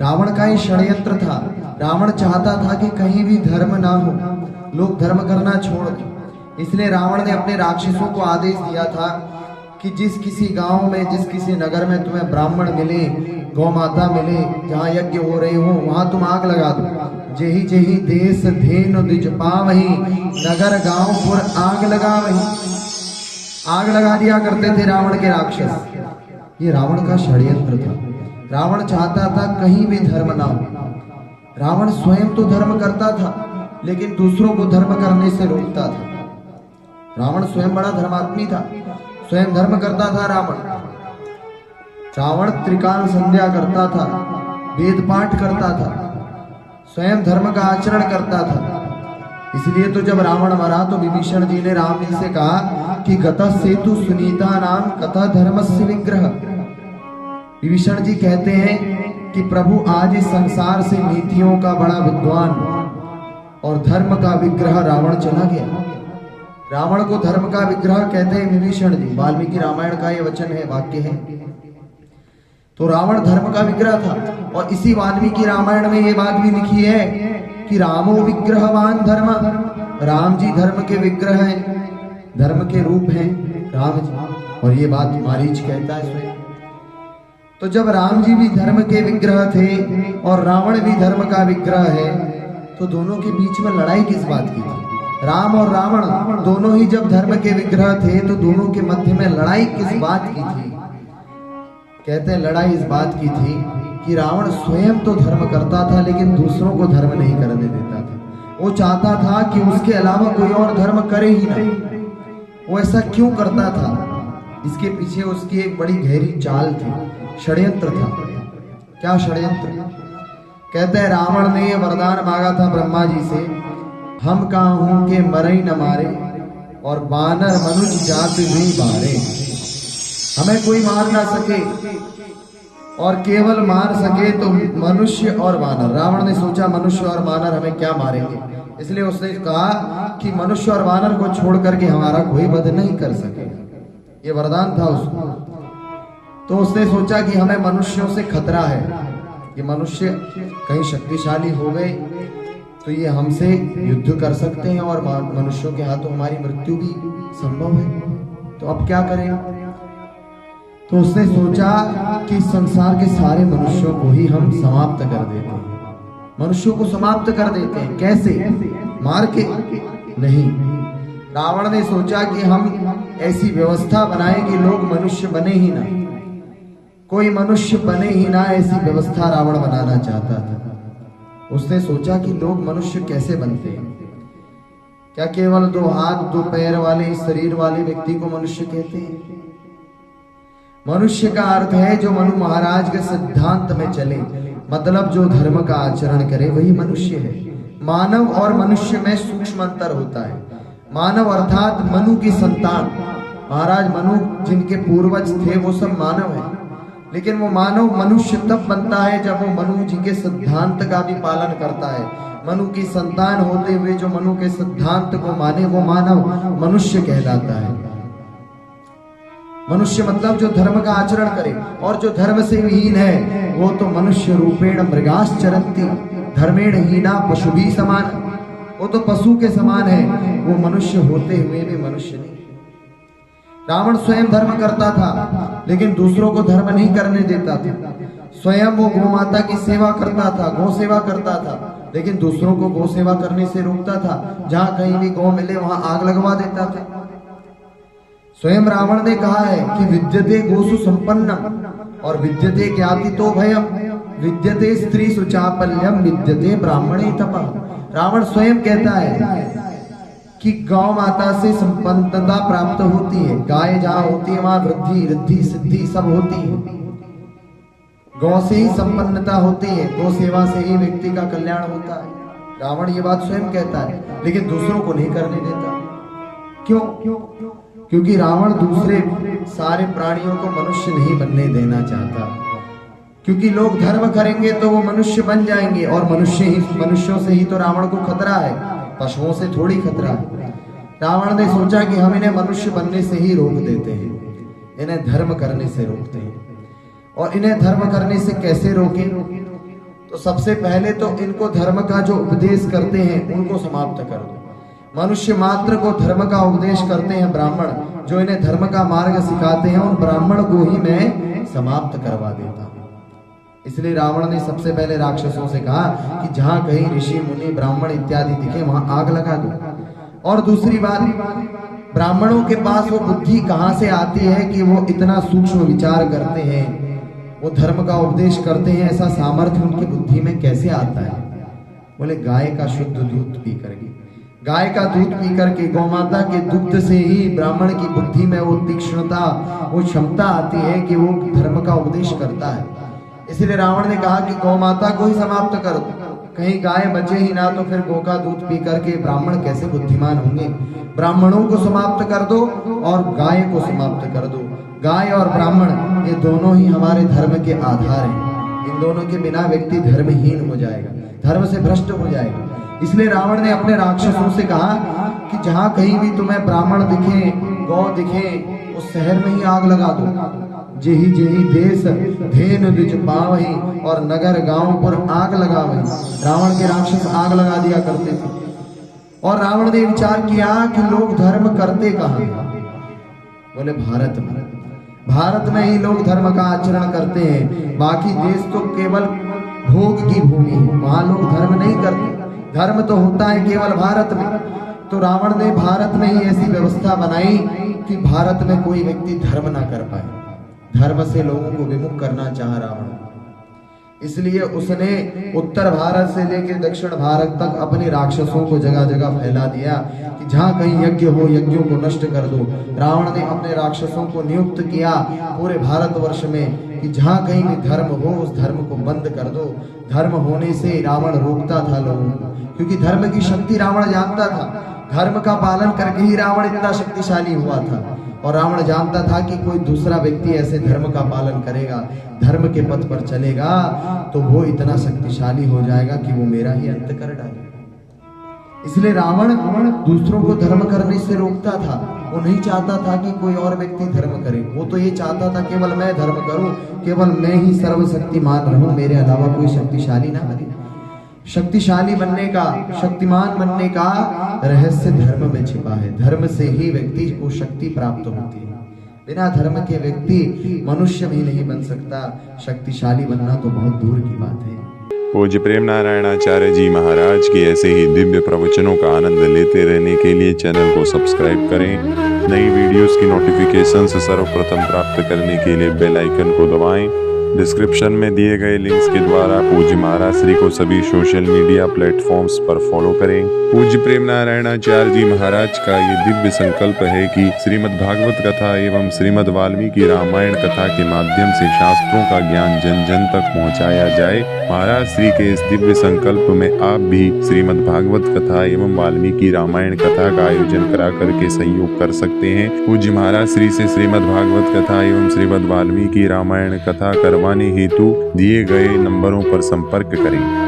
रावण का ही षड्यंत्र था। रावण चाहता था कि कहीं भी धर्म ना हो, लोग धर्म करना छोड़ दें। इसलिए रावण ने अपने राक्षसों को आदेश दिया था कि जिस किसी गांव में, जिस किसी नगर में तुम्हें ब्राह्मण मिले, गौ माता मिले, जहाँ यज्ञ हो रहे हो, वहां तुम आग लगा दो। जेहि जेहि देश धेनु द्विज पावहि, नगर गांव पुर आग लगा वही। आग लगा दिया करते थे रावण के राक्षस। ये रावण का षड्यंत्र था। रावण चाहता था कहीं भी धर्म ना हो। रावण स्वयं तो धर्म करता था, लेकिन दूसरों को धर्म करने से रोकता था। रावण स्वयं बड़ा धर्मात्मी था, स्वयं धर्म करता था। रावण त्रिकाल संध्या करता था, वेद पाठ करता था, स्वयं धर्म का आचरण करता था। इसलिए तो जब रावण मरा तो विभीषण जी ने राम जी से कहा कि गतः सेतु सुनीता नाम कथा धर्मस्य विग्रह। विभीषण जी कहते हैं कि प्रभु आज इस संसार से नीतियों का बड़ा विद्वान और धर्म का विग्रह रावण चला गया। रावण को धर्म का विग्रह कहते हैं विभीषण जी। वाल्मीकि रामायण का ये वचन है, वाक्य है। तो रावण धर्म का विग्रह था। और इसी वाल्मीकि रामायण में ये बात भी लिखी है कि रामो विग्रहवान धर्म, राम जी धर्म के विग्रह हैं, धर्म के रूप हैं राम जी। और ये बात मारीच कहता है स्वयं। तो जब राम जी भी धर्म के विग्रह थे और रावण भी धर्म का विग्रह है, तो दोनों के बीच में लड़ाई किस बात की थी? राम और रावण दोनों ही जब धर्म के विग्रह थे, तो दोनों के मध्य में लड़ाई किस बात की थी? कहते हैं लड़ाई इस बात की थी कि रावण स्वयं तो धर्म करता था, लेकिन दूसरों को धर्म नहीं करने देता था। वो चाहता था कि उसके अलावा कोई और धर्म करे ही ना। वो ऐसा क्यों करता था? इसके पीछे उसकी एक बड़ी गहरी चाल थी, षड्यंत्र था। क्या षड्यंत्र? कहते हैं रावण ने ये वरदान मांगा था ब्रह्मा जी से, हम काहू के मरई न मारे और बानर मनुष्य जाति नहीं बारे। हमें कोई मार ना सके और केवल मार सके तो मनुष्य और वानर। रावण ने सोचा मनुष्य और वानर हमें क्या मारेंगे, इसलिए उसने कहा कि मनुष्य और वानर को छोड़ करके हमारा कोई वध नहीं कर सके। ये वरदान था उसको। तो उसने सोचा कि हमें मनुष्यों से खतरा है, ये मनुष्य कहीं शक्तिशाली हो गए तो ये हमसे युद्ध कर सकते हैं और मनुष्यों के हाथों हमारी मृत्यु भी संभव है। तो अब क्या करें? तो उसने सोचा कि संसार के सारे मनुष्यों को ही हम समाप्त कर देते हैं, मनुष्यों को समाप्त कर देते हैं। कैसे? मार के नहीं। रावण ने सोचा कि हम ऐसी व्यवस्था बनाएं कि लोग मनुष्य बने ही ना, कोई मनुष्य बने ही ना, ऐसी व्यवस्था रावण बनाना चाहता था। उसने सोचा कि लोग मनुष्य कैसे बनते हैं? क्या केवल 2 हाथ 2 पैर वाले शरीर वाले व्यक्ति को मनुष्य कहते हैं? मनुष्य का अर्थ है जो मनु महाराज के सिद्धांत में चले, मतलब जो धर्म का आचरण करे वही मनुष्य है। मानव और मनुष्य में सूक्ष्म अंतर होता है। मानव अर्थात मनु की संतान, महाराज मनु जिनके पूर्वज थे वो सब मानव हैं। लेकिन वो मानव मनुष्य तब बनता है जब वो मनु जी के सिद्धांत का भी पालन करता है। मनु की संतान होते हुए जो मनु के सिद्धांत को माने वो मानव मनुष्य कहलाता है। मनुष्य मतलब जो धर्म का आचरण करे, और जो धर्म से विहीन है वो तो मनुष्य रूपेण मृगाश्चरन्ति धर्मेण हीना पशु भी समान। वो तो पशु के समान है, वो मनुष्य होते हुए भी मनुष्य नहीं। रावण स्वयं धर्म करता था, लेकिन दूसरों को धर्म नहीं करने देता था। स्वयं वो गौ माता की सेवा करता था, गौ सेवा करता था, लेकिन दूसरों को गौ सेवा करने से रोकता था। जहां कहीं भी गौ मिले वहां आग लगवा देता था। स्वयं रावण ने कहा है कि विद्यते गोसु संपन्नम और विद्यते ज्ञातितो भयम, विद्यते स्त्री सुचापल्यम, विद्यते ब्राह्मणे तपः। रावण स्वयं कहता है कि गौ माता से संपन्नता प्राप्त होती है। गाय जहां होती है वहां वृद्धि रिद्धि सिद्धि सब होती है। गौ से ही संपन्नता होती है, गौ सेवा से ही व्यक्ति का कल्याण होता है। रावण ये बात स्वयं कहता है, लेकिन दूसरों को नहीं करने देता। क्यों? क्योंकि रावण दूसरे सारे प्राणियों को मनुष्य नहीं बनने देना चाहता। क्योंकि लोग धर्म करेंगे तो वो मनुष्य बन जाएंगे, और मनुष्यों से ही तो रावण को खतरा है, पशुओं से थोड़ी खतरा है। रावण ने सोचा कि हम इन्हें मनुष्य बनने से ही रोक देते हैं, इन्हें धर्म करने से रोकते हैं। और इन्हें धर्म करने से कैसे रोकें? तो सबसे पहले तो इनको धर्म का जो उपदेश करते हैं उनको समाप्त कर दो। मनुष्य मात्र को धर्म का उपदेश करते हैं ब्राह्मण, जो इन्हें धर्म का मार्ग सिखाते हैं, उन ब्राह्मण को ही मैं समाप्त करवा देता हूं। इसलिए रावण ने सबसे पहले राक्षसों से कहा कि जहां कहीं ऋषि मुनि ब्राह्मण इत्यादि दिखे वहां आग लगा दो। और दूसरी बात, ब्राह्मणों के पास वो बुद्धि कहां से आती है कि वो इतना सूक्ष्म विचार करते हैं, वो धर्म का उपदेश करते हैं, ऐसा सामर्थ्य उनकी बुद्धि में कैसे आता है? बोले गाय का शुद्ध दूध पी करके, गाय का दूध पी करके, गौमाता के दुग्ध से ही ब्राह्मण की बुद्धि में वो तीक्ष्णता, वो क्षमता आती है कि वो धर्म का उपदेश करता है। इसलिए रावण ने कहा कि गौमाता को ही समाप्त कर दो, कहीं गाय बचे ही ना तो फिर गौ का दूध पी करके ब्राह्मण कैसे बुद्धिमान होंगे। ब्राह्मणों को समाप्त कर दो और गाय को समाप्त कर दो। गाय और ब्राह्मण ये दोनों ही हमारे धर्म के आधार हैं। इन दोनों के बिना व्यक्ति धर्महीन हो जाएगा, धर्म से भ्रष्ट हो जाएगा। इसलिए रावण ने अपने राक्षसों से कहा कि जहां कहीं भी तुम्हें ब्राह्मण दिखे, गौ दिखे, उस शहर में ही आग लगा दो। जेहि जेहि देश धेनु द्विज पावहि, और नगर गांव पर आग लगावहि। रावण के राक्षस आग लगा दिया करते थे। और रावण ने विचार किया कि लोग धर्म करते कहां हैं? बोले भारत में, भारत में ही लोग धर्म का आचरण करते हैं, बाकी देश तो केवल भोग की भूमि है, वहां लोग धर्म नहीं करते। धर्म तो होता है केवल भारत में। तो रावण ने भारत में ही ऐसी व्यवस्था बनाई कि भारत में कोई व्यक्ति धर्म ना कर पाए। धर्म से लोगों को विमुख करना चाह रावण, इसलिए उसने उत्तर भारत से लेकर दक्षिण भारत तक अपने राक्षसों को जगह जगह फैला दिया कि जहां कहीं यज्ञ हो यज्ञों को नष्ट कर दो। रावण ने अपने राक्षसों को नियुक्त किया पूरे भारतवर्ष में कि जहां कहीं भी धर्म हो उस धर्म को बंद कर दो। धर्म होने से रावण रोकता था लोगों को, क्योंकि धर्म की शक्ति रावण जानता था। धर्म का पालन करके ही रावण इतना शक्तिशाली हुआ था। और रावण जानता था कि कोई दूसरा व्यक्ति ऐसे धर्म का पालन करेगा, धर्म के पथ पर चलेगा, तो वो इतना शक्तिशाली हो जाएगा कि वो मेरा ही अंत कर डालेगा। इसलिए रावण दूसरों को धर्म करने से रोकता था। वो नहीं चाहता था कि कोई और व्यक्ति धर्म करे, वो तो ये चाहता था केवल मैं धर्म करूं, केवल मैं ही सर्वशक्तिमान रहूं, मेरे अलावा कोई शक्तिशाली ना बने। शक्तिशाली बनने का, शक्तिमान बनने का रहस्य धर्म में छिपा है। धर्म से ही व्यक्ति को शक्ति प्राप्त होती है। बिना धर्म के व्यक्ति मनुष्य भी नहीं बन सकता, शक्तिशाली बनना तो बहुत दूर की बात है। पूज्य प्रेम नारायणाचार्य जी महाराज की ऐसे ही दिव्य प्रवचनों का आनंद लेते रहने के लिए चैनल को सब्सक्राइब करें। नई वीडियोस की नोटिफिकेशन सर्वप्रथम प्राप्त करने के लिए बेल आइकन को दबाएं। डिस्क्रिप्शन में दिए गए लिंक्स के द्वारा पूज्य महाराज श्री को सभी सोशल मीडिया प्लेटफॉर्म्स पर फॉलो करें। पूज्य प्रेम नारायणाचार्य जी महाराज का ये दिव्य संकल्प है कि श्रीमद् भागवत कथा एवं श्रीमद् वाल्मीकि रामायण कथा के माध्यम से शास्त्रों का ज्ञान जन जन तक पहुंचाया जाए। महाराज श्री के इस दिव्य संकल्प में आप भी श्रीमद् भागवत कथा एवं वाल्मीकि रामायण कथा का आयोजन करा करके सहयोग कर सकते हैं। पूज्य महाराज श्री से श्रीमद् भागवत कथा एवं श्रीमद् वाल्मीकि रामायण कथा करवाने हेतु दिए गए नंबरों पर संपर्क करें।